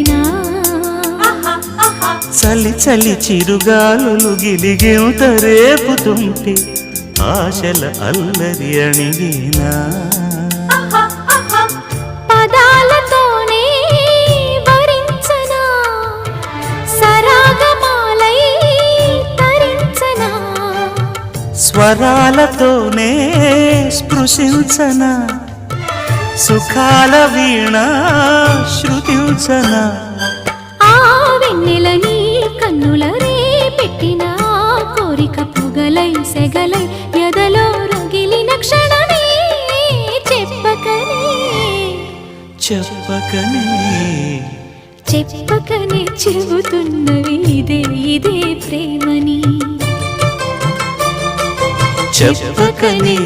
అడిగేనా చలి చలి చిరుగాలులు గిలిగింత రేపుతుంటే ఆశల అల్లరి అణిగేనా పదాలతోనే వరించనా సరాగమాలై తరించనా స్వరాలతోనే స్పృశించనా సుఖాల వీణ శృతించనా ఆ వెన్నెలని కన్నుల రే పెట్టిన కోరిక పొగలై సెగలై ఎదలో రగిలిన క్షణమే చెప్పకనే చెప్పకనే చెప్పకనే చెబుతున్నవి ఇదే ఇదే ప్రేమని చెప్పకనే